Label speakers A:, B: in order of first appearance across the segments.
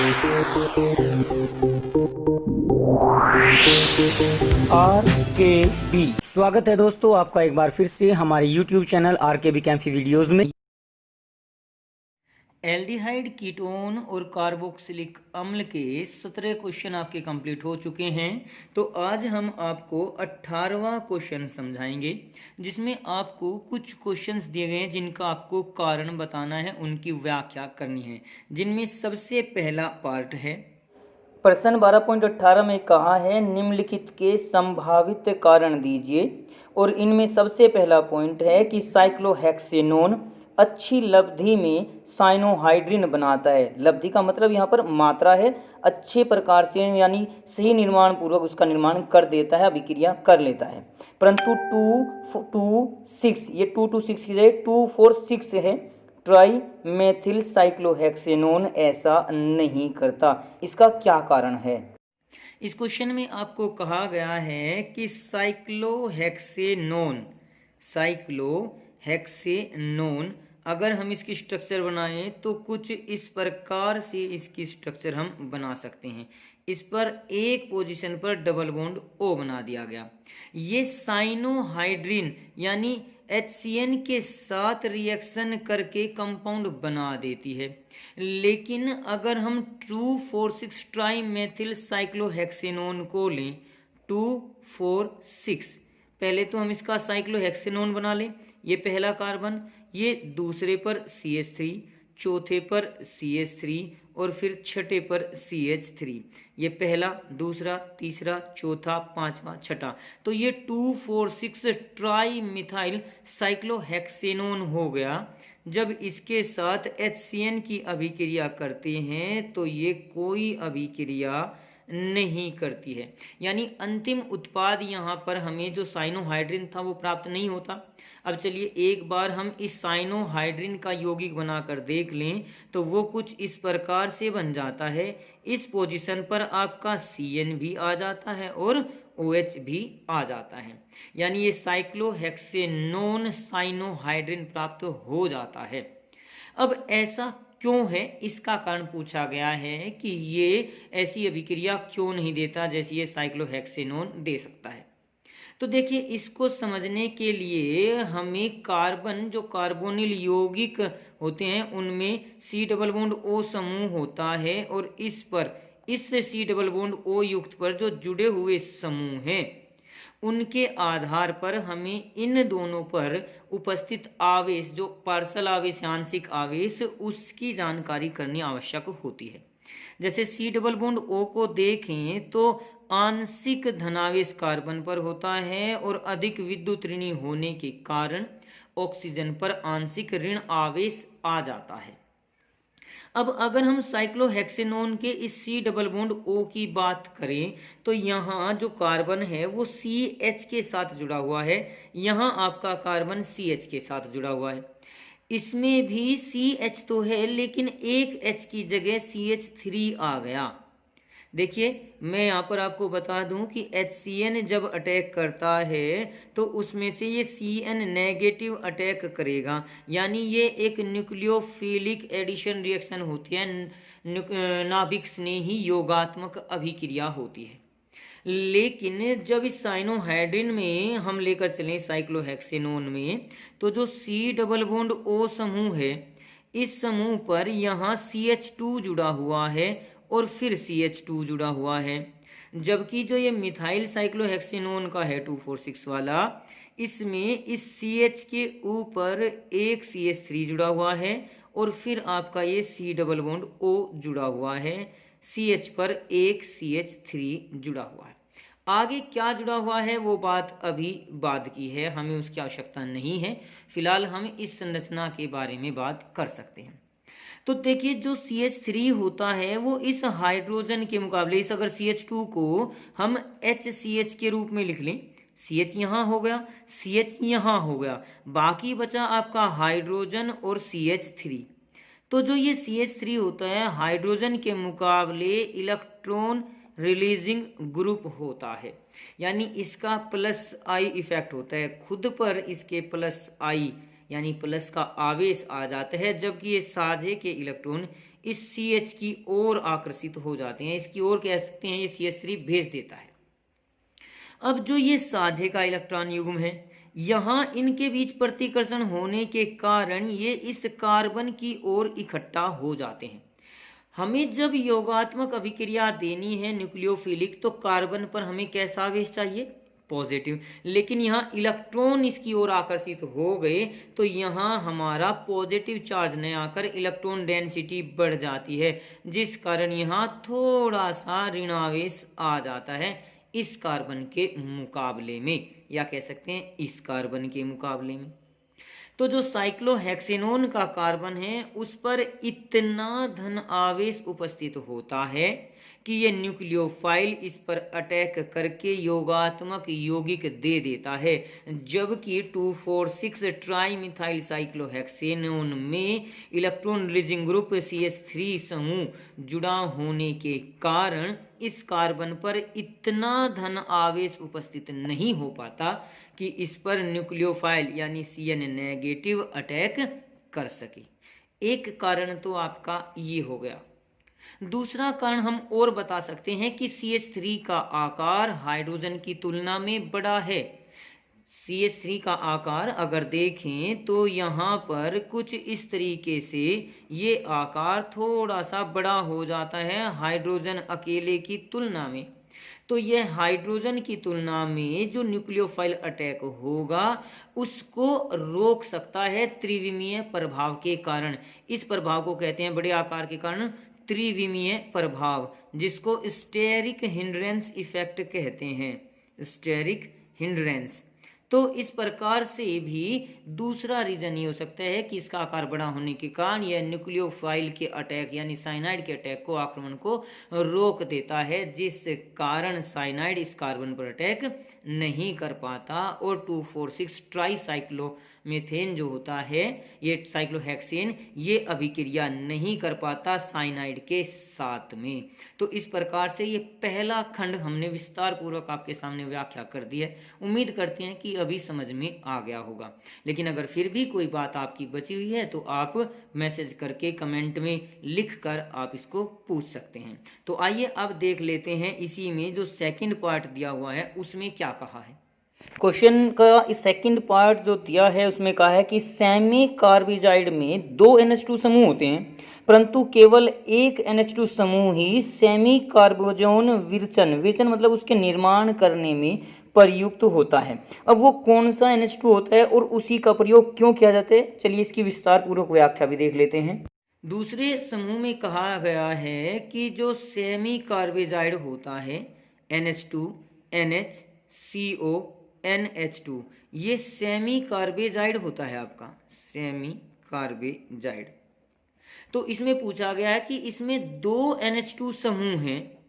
A: RKB स्वागत है दोस्तों आपका एक बार फिर से हमारे YouTube चैनल RKB कैंफी वीडियोस में। एल्डिहाइड कीटोन और कार्बोक्सिलिक अम्ल के 17 क्वेश्चन आपके कंप्लीट हो चुके हैं। तो आज हम आपको 18वां क्वेश्चन समझाएंगे, जिसमें आपको कुछ क्वेश्चंस दिए गए हैं जिनका आपको कारण बताना है, उनकी व्याख्या करनी है। जिनमें सबसे पहला पार्ट है प्रश्न 12.18 में कहा है निम्नलिखित के संभावित कारण दीजिए, और इनमें सबसे पहला पॉइंट है कि साइक्लोहेक्सेनोन अच्छी लब्धि में साइनोहाइड्रिन बनाता है। लब्धि का मतलब यहाँ पर मात्रा है, अच्छे प्रकार से यानी सही निर्माण पूर्वक उसका निर्माण कर देता है, अभिक्रिया कर लेता है। परंतु 2,4,6 ये 2,2,6 की जगह 2,4,6 है। ट्राई मेथिल साइक्लोहेक्सेनोन ऐसा नहीं करता। इसका क्या कारण है? इस क्वेश्चन में आपको कहा गया है कि साइक्लोहेक्सेनोन अगर हम इसकी स्ट्रक्चर बनाएं तो कुछ इस प्रकार से इसकी स्ट्रक्चर हम बना सकते हैं। इस पर एक पोजीशन पर डबल बॉन्ड O बना दिया गया। ये साइनोहाइड्रिन यानी HCN के साथ रिएक्शन करके कंपाउंड बना देती है। लेकिन अगर हम 2,4,6 ट्राई मेथिल साइक्लोहेक्सेनोन को लें, 2,4,6, पहले तो हम इसका साइक्लोहेक्सेनोन बना लें। ये पहला कार्बन, ये दूसरे पर CH3, चौथे पर CH3 और फिर छठे पर CH3। ये पहला, दूसरा, तीसरा, चौथा, पांचवा, छठा। तो ये 2,4,6 ट्राई मिथाइल साइक्लोहेक्सेनोन हो गया। जब इसके साथ HCN की अभिक्रिया करते हैं तो ये कोई अभिक्रिया नहीं करती है, यानी अंतिम उत्पाद यहाँ पर हमें जो साइनोहाइड्रिन था वो प्राप्त नहीं होता। अब चलिए एक बार हम इस साइनोहाइड्रिन का यौगिक बनाकर देख लें तो वो कुछ इस प्रकार से बन जाता है। इस पोजीशन पर आपका CN भी आ जाता है और OH भी आ जाता है, यानी ये साइक्लोहेक्सेनोन साइनोहाइड्रिन प्राप्त हो जाता है। अब ऐसा क्यों है, इसका कारण पूछा गया है कि ये ऐसी अभिक्रिया क्यों नहीं देता जैसे ये साइक्लोहेक्सेनोन दे सकता है। तो देखिए, इसको समझने के लिए हमें कार्बन जो कार्बोनिल यौगिक होते हैं उनमें C डबल बॉन्ड O समूह होता है, और इस C डबल बॉन्ड O युक्त पर जो जुड़े हुए समूह हैं उनके आधार पर हमें इन दोनों पर उपस्थित आवेश, जो पार्सल आवेश, आंशिक आवेश, उसकी जानकारी करनी आवश्यक होती है। जैसे C डबल बॉन्ड O को देखें तो आंशिक धनावेश कार्बन पर होता है और अधिक विद्युत ऋणी होने के कारण ऑक्सीजन पर आंशिक ऋण आवेश आ जाता है। अब अगर हम साइक्लोहेक्सेनोन के इस C डबल बॉन्ड O की बात करें तो यहाँ जो कार्बन है वो CH के साथ जुड़ा हुआ है, यहाँ आपका कार्बन CH के साथ जुड़ा हुआ है। इसमें भी CH तो है लेकिन एक H की जगह CH3 आ गया। देखिए, मैं यहाँ पर आपको बता दूं कि HCN जब अटैक करता है तो उसमें से ये CN नेगेटिव अटैक करेगा, यानी ये एक न्यूक्लियोफिलिक एडिशन रिएक्शन होती है, नाभिक स्नेही योगात्मक अभिक्रिया होती है। लेकिन जब इस साइनोहाइड्रिन में हम लेकर चलें साइक्लोहेक्सेनोन में, तो जो C डबल बॉन्ड O समूह है, इस समूह पर यहाँ CH2 जुड़ा हुआ है और फिर CH2 जुड़ा हुआ है। जबकि जो ये मिथाइल साइक्लोहेक्सेनोन का है 2,4,6 वाला, इसमें इस CH के ऊपर एक CH3 जुड़ा हुआ है और फिर आपका ये C डबल बॉन्ड O जुड़ा हुआ है। CH पर एक CH3 जुड़ा हुआ है। आगे क्या जुड़ा हुआ है वो बात अभी बाद की है, हमें उसकी आवश्यकता नहीं है। फिलहाल हम इस संरचना के बारे में बात कर सकते हैं। तो देखिए, जो CH3 होता है वो इस हाइड्रोजन के मुकाबले, इस अगर CH2 को हम HCH के रूप में लिख लें, CH यहाँ हो गया, CH यहाँ हो गया, बाकी बचा आपका हाइड्रोजन और CH3। तो जो ये CH3 होता है हाइड्रोजन के मुकाबले इलेक्ट्रॉन रिलीजिंग ग्रुप होता है, यानी इसका प्लस आई इफेक्ट होता है, खुद पर इसके प्लस आई यानी प्लस का आवेश आ जाता है, जबकि ये साझे के इलेक्ट्रॉन इस CH की ओर आकर्षित हो जाते हैं, इसकी ओर कह सकते हैं ये CH3 भेज देता है। अब जो ये साझे का इलेक्ट्रॉन युग्म है, यहाँ इनके बीच प्रतिकर्षण होने के कारण ये इस कार्बन की ओर इकट्ठा हो जाते हैं। हमें जब योगात्मक अभिक्रिया देनी है न्यूक्लियोफिलिक, तो कार्बन पर हमें कैसा आवेश चाहिए? पॉजिटिव। लेकिन यहाँ इलेक्ट्रॉन इसकी ओर आकर्षित हो गए तो यहाँ हमारा पॉजिटिव चार्ज न आकर इलेक्ट्रॉन डेंसिटी बढ़ जाती है, जिस कारण यहाँ थोड़ा सा ऋणावेश आ जाता है इस कार्बन के मुकाबले में, या कह सकते हैं इस कार्बन के मुकाबले में। तो जो साइक्लोहेक्सेनोन का कार्बन है उस पर इतना धन आवेश उपस्थित होता है कि ये न्यूक्लियोफाइल इस पर अटैक करके योगात्मक यौगिक दे देता है, जबकि 2,4,6 ट्राई मिथाइल साइक्लोहेक्सेनोन में इलेक्ट्रॉन रिलीजिंग ग्रुप CH3 समूह जुड़ा होने के कारण इस कार्बन पर इतना धन आवेश उपस्थित नहीं हो पाता कि इस पर न्यूक्लियोफाइल यानी Cn नेगेटिव अटैक कर सके। एक कारण तो आपका ये हो गया। दूसरा कारण हम और बता सकते हैं कि CH3 का आकार हाइड्रोजन की तुलना में बड़ा है। CH3 का आकार अगर देखें तो यहाँ पर कुछ इस तरीके से ये आकार थोड़ा सा बड़ा हो जाता है हाइड्रोजन अकेले की तुलना में। तो यह हाइड्रोजन की तुलना में जो न्यूक्लियोफाइल अटैक होगा उसको रोक सकता है त्रिविमीय प्रभाव के कारण। इस प्रभाव को कहते हैं, बड़े आकार के कारण, त्रिविमीय प्रभाव, जिसको स्टेरिक हिंड्रेंस इफेक्ट कहते हैं। Steric hindrance. तो इस प्रकार से भी दूसरा रीजन ये हो सकता है कि इसका आकार बड़ा होने के कारण यह न्यूक्लियोफाइल के अटैक यानी साइनाइड के अटैक को, आक्रमण को रोक देता है, जिस कारण साइनाइड इस कार्बन पर अटैक नहीं कर पाता और 2,4,6 ट्राई साइक्लोमेथेन जो होता है, ये साइक्लोहेक्सेन, ये अभिक्रिया नहीं कर पाता साइनाइड के साथ में। तो इस प्रकार से ये पहला खंड हमने विस्तार पूर्वक आपके सामने व्याख्या कर दी है। उम्मीद करते हैं कि अभी समझ में आ गया होगा। लेकिन अगर फिर भी कोई बात आपकी बची हुई है तो आप मैसेज करके कमेंट में लिख कर आप इसको पूछ सकते हैं। तो आइए अब देख लेते हैं इसी में जो सेकंड पार्ट दिया हुआ है उसमें क्या कहा है। क्वेश्चन का इस सेकंड पार्ट जो दिया है उसमें कहा है कि सेमी कार्बिजाइड में 2 NH2 समूह होते हैं, परंतु केवल एक NH2 समूह ही सेमी कार्बोजोन विरचन मतलब उसके निर्माण करने में प्रयुक्त होता है। अब वो कौन सा NH2 होता है और उसी का प्रयोग क्यों किया जाता है, चलिए इसकी विस्तार पूर्वक व्याख्या भी देख लेते हैं। दूसरे समूह में कहा गया है कि जो सेमी कार्बेजाइड होता है NH2 NH CO NH2, ये सेमी कार्बेजाइड होता है आपका, सेमी कार्बेजाइड। तो इसमें पूछा गया है कि इसमें 2 NH2 समूह हैं,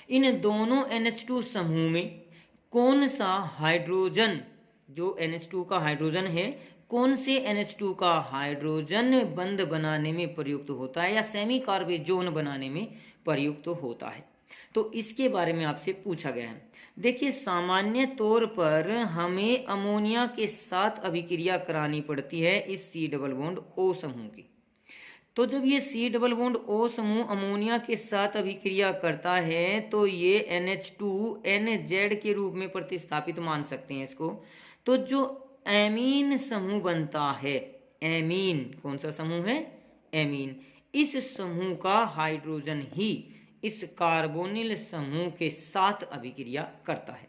A: इन दोनों NH2 समूह में कौन सा हाइड्रोजन, जो NH2 का हाइड्रोजन है, कौन से NH2 का हाइड्रोजन बंध बनाने में प्रयुक्त होता है या सेमी कार्बेजोन बनाने में प्रयुक्त होता है। तो इसके बारे में आपसे पूछा गया है। देखिए, सामान्य तौर पर हमें अमोनिया के साथ अभिक्रिया करानी पड़ती है इस C डबल बॉन्ड O समूह की। तो जब ये C डबल बॉन्ड O समूह अमोनिया के साथ अभिक्रिया करता है तो ये NH2NZ के रूप में प्रतिस्थापित मान सकते हैं इसको। तो जो एमीन समूह बनता है, एमीन कौन सा समूह है, एमीन, इस समूह का हाइड्रोजन ही इस कार्बोनिल समूह के साथ अभिक्रिया करता है।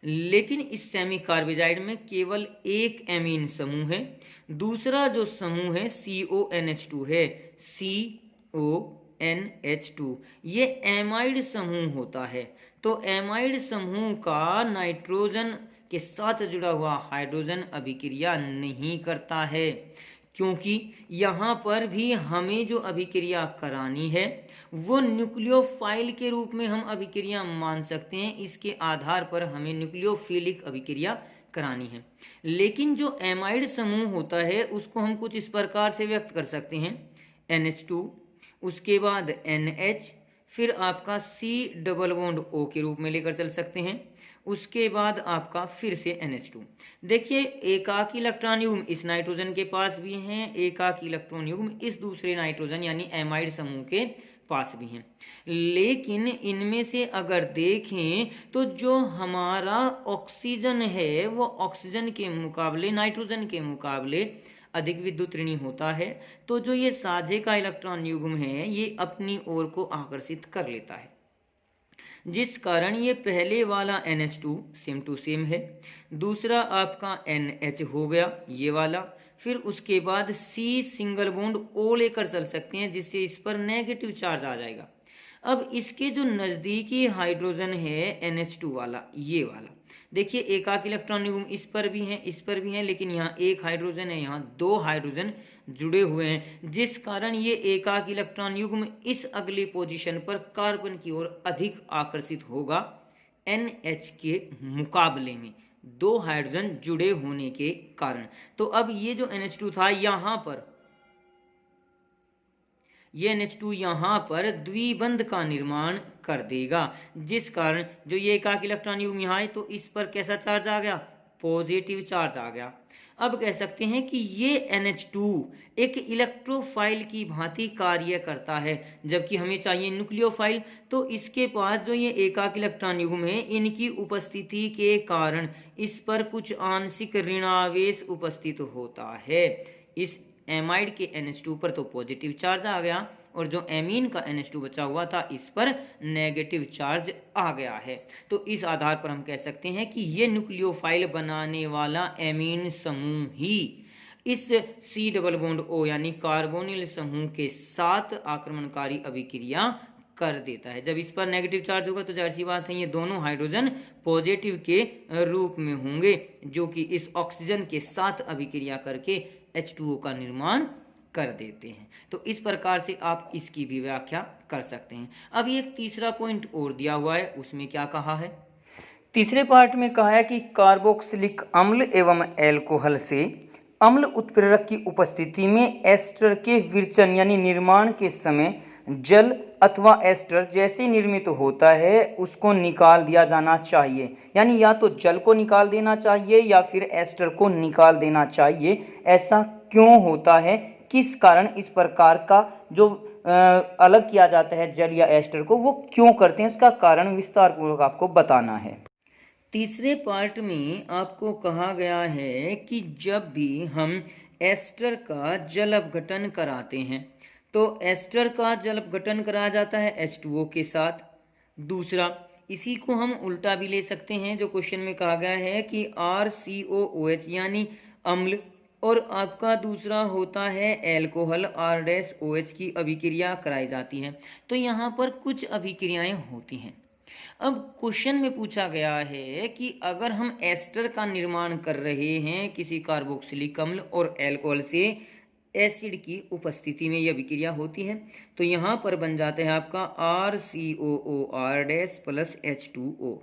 A: लेकिन इस सेमी कार्बेजाइड में केवल एक एमीन समूह है। दूसरा जो समूह है CONH2 है, CONH2, ये एमाइड समूह होता है। तो एमाइड समूह का नाइट्रोजन के साथ जुड़ा हुआ हाइड्रोजन अभिक्रिया नहीं करता है, क्योंकि यहाँ पर भी हमें जो अभिक्रिया करानी है वो न्यूक्लियोफाइल के रूप में हम अभिक्रिया मान सकते हैं। इसके आधार पर हमें न्यूक्लियोफिलिक अभिक्रिया करानी है। लेकिन जो एमाइड समूह होता है उसको हम कुछ इस प्रकार से व्यक्त कर सकते हैं, NH2, उसके बाद NH, फिर आपका C डबल बॉन्ड O के रूप में लेकर चल सकते हैं। उसके बाद आपका फिर से NH2। देखिए एकाक इलेक्ट्रॉन युग्म इस नाइट्रोजन के पास भी हैं, एकाक इलेक्ट्रॉन युग्म इस दूसरे नाइट्रोजन यानी एमाइड समूह के पास भी हैं। लेकिन इनमें से अगर देखें तो जो हमारा ऑक्सीजन है वो ऑक्सीजन के मुकाबले, नाइट्रोजन के मुकाबले अधिक विद्युत ऋणी होता है। तो जो ये साझे का इलेक्ट्रॉन युग्म है ये अपनी ओर को आकर्षित कर लेता है, जिस कारण ये पहले वाला NH2 सेम टू सेम है, दूसरा आपका NH हो गया ये वाला, फिर उसके बाद C सिंगल बॉन्ड O लेकर चल सकते हैं जिससे इस पर नेगेटिव चार्ज आ जाएगा। अब इसके जो नज़दीकी हाइड्रोजन है NH2 वाला, ये वाला देखिए एकाक इलेक्ट्रॉन युग्म इस पर भी हैं, इस पर भी हैं, लेकिन यहाँ एक हाइड्रोजन है, यहाँ दो हाइड्रोजन जुड़े हुए हैं, जिस कारण ये एकाक इलेक्ट्रॉन युग्म इस अगली पोजीशन पर कार्बन की ओर अधिक आकर्षित होगा NH के मुकाबले में, दो हाइड्रोजन जुड़े होने के कारण। तो अब ये जो NH2 था यहाँ पर, ये NH2 यहाँ पर द्विबंध का निर्माण कर देगा, जिस कारण जो ये एकाक इलेक्ट्रॉन युग्म यहाँ है तो इस पर कैसा चार्ज आ गया, पॉजिटिव चार्ज आ गया। अब कह सकते हैं कि ये NH2 एक इलेक्ट्रोफाइल की भांति कार्य करता है, जबकि हमें चाहिए न्यूक्लियोफाइल। तो इसके पास जो ये एकाक इलेक्ट्रॉन युग्म है इनकी उपस्थिति के कारण इस पर कुछ आंशिक ऋणावेश उपस्थित होता है। इस एमाइड के NH2 पर तो पॉजिटिव चार्ज आ गया और जो एमीन का NH2 बचा हुआ था इस पर नेगेटिव चार्ज आ गया है। तो इस आधार पर हम कह सकते हैं कि ये न्यूक्लियोफाइल बनाने वाला एमीन समूह ही इस C डबल बॉन्ड O यानी कार्बोनिल समूह के साथ आक्रमणकारी अभिक्रिया कर देता है। जब इस पर नेगेटिव चार्ज होगा तो जाहिर सी बात है ये दोनों हाइड्रोजन पॉजिटिव के रूप में होंगे, जो कि इस ऑक्सीजन के साथ अभिक्रिया करके H2O का निर्माण कर देते हैं। तो इस प्रकार से आप इसकी भी व्याख्या कर सकते हैं। अब एक तीसरा पॉइंट और दिया हुआ है, उसमें क्या कहा है,
B: तीसरे पार्ट में कहा है कि कार्बोक्सिलिक अम्ल एवं एल्कोहल से अम्ल उत्प्रेरक की उपस्थिति में एस्टर के विरचन यानी निर्माण के समय जल अथवा एस्टर जैसे निर्मित होता है उसको निकाल दिया जाना चाहिए, यानी या तो जल को निकाल देना चाहिए या फिर एस्टर को निकाल देना चाहिए। ऐसा क्यों होता है, किस कारण इस प्रकार का जो अलग किया जाता है जल या एस्टर को, वो क्यों करते हैं, इसका कारण विस्तार पूर्वक आपको बताना है।
A: तीसरे पार्ट में आपको कहा गया है कि जब भी हम एस्टर का जल अपघटन कराते हैं तो एस्टर का जल अपघटन कराया जाता है H2O के साथ। दूसरा, इसी को हम उल्टा भी ले सकते हैं, जो क्वेश्चन में कहा गया है कि RCOOH यानी अम्ल और आपका दूसरा होता है एल्कोहल R-OH की अभिक्रिया कराई जाती है। तो यहाँ पर कुछ अभिक्रियाएं होती हैं। अब क्वेश्चन में पूछा गया है कि अगर हम एस्टर का निर्माण कर रहे हैं किसी कार्बोक्सिलिक अम्ल और एल्कोहल से, एसिड की उपस्थिति में यह अभिक्रिया होती है, तो यहाँ पर बन जाता है आपका RCOOR- प्लस H2O।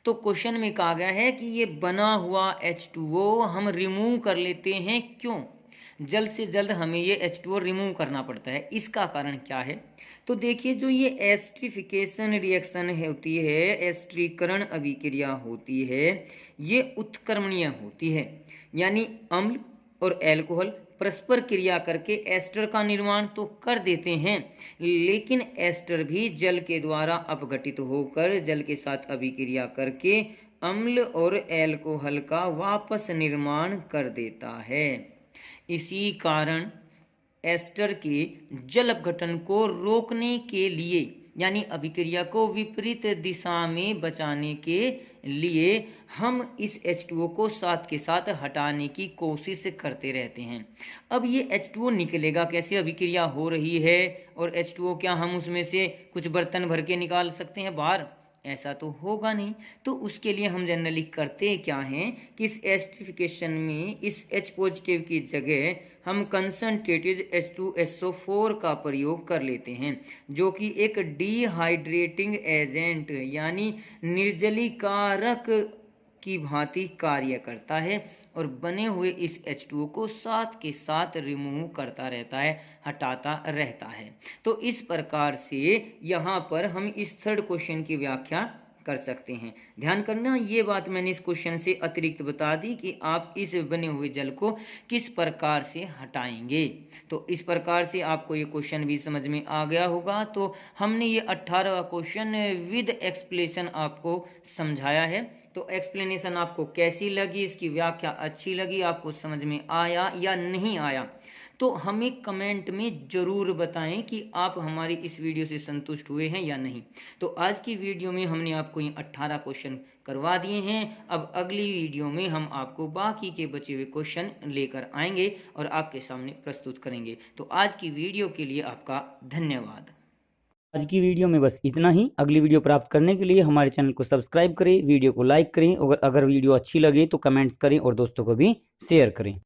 A: तो क्वेश्चन में कहा गया है कि ये बना हुआ H2O हम रिमूव कर लेते हैं, क्यों, जल्द से जल्द हमें ये H2O रिमूव करना पड़ता है, इसका कारण क्या है। तो देखिए जो ये एस्ट्रिफिकेशन रिएक्शन होती है, एस्ट्रीकरण अभिक्रिया होती है, ये उत्क्रमणीय होती है, यानी अम्ल और एल्कोहल परस्पर क्रिया करके एस्टर का निर्माण तो कर देते हैं, लेकिन एस्टर भी जल के द्वारा अपघटित होकर जल के साथ अभिक्रिया करके अम्ल और एल्कोहल का वापस निर्माण कर देता है। इसी कारण एस्टर के जल अपघटन को रोकने के लिए यानी अभिक्रिया को विपरीत दिशा में बचाने के लिए हम इस H2O को साथ के साथ हटाने की कोशिश करते रहते हैं। अब ये H2O निकलेगा कैसे, अभिक्रिया हो रही है और H2O क्या हम उसमें से कुछ बर्तन भर के निकाल सकते हैं बाहर, ऐसा तो होगा नहीं। तो उसके लिए हम जनरली करते क्या हैं कि इस एस्ट्रिफिकेशन में इस H पॉजिटिव की जगह हम कंसनट्रेटेड H2SO4 का प्रयोग कर लेते हैं, जो कि एक डिहाइड्रेटिंग एजेंट यानी निर्जलीकारक की भांति कार्य करता है और बने हुए इस H2O को साथ के साथ रिमूव करता रहता है, हटाता रहता है। तो इस प्रकार से यहाँ पर हम इस थर्ड क्वेश्चन की व्याख्या कर सकते हैं। ध्यान करना, ये बात मैंने इस क्वेश्चन से अतिरिक्त बता दी कि आप इस बने हुए जल को किस प्रकार से हटाएंगे। तो इस प्रकार से आपको ये क्वेश्चन भी समझ में आ गया होगा। तो हमने ये 18वां क्वेश्चन विद एक्सप्लेनेशन आपको समझाया है। तो एक्सप्लेनेशन आपको कैसी लगी, इसकी व्याख्या अच्छी लगी, आपको समझ में आया या नहीं आया, तो हमें कमेंट में ज़रूर बताएं कि आप हमारी इस वीडियो से संतुष्ट हुए हैं या नहीं। तो आज की वीडियो में हमने आपको ये 18 क्वेश्चन करवा दिए हैं। अब अगली वीडियो में हम आपको बाकी के बचे हुए क्वेश्चन लेकर आएंगे और आपके सामने प्रस्तुत करेंगे। तो आज की वीडियो के लिए आपका धन्यवाद।
B: आज की वीडियो में बस इतना ही। अगली वीडियो प्राप्त करने के लिए हमारे चैनल को सब्सक्राइब करें, वीडियो को लाइक करें और अगर वीडियो अच्छी लगे तो कमेंट्स करें और दोस्तों को भी शेयर करें।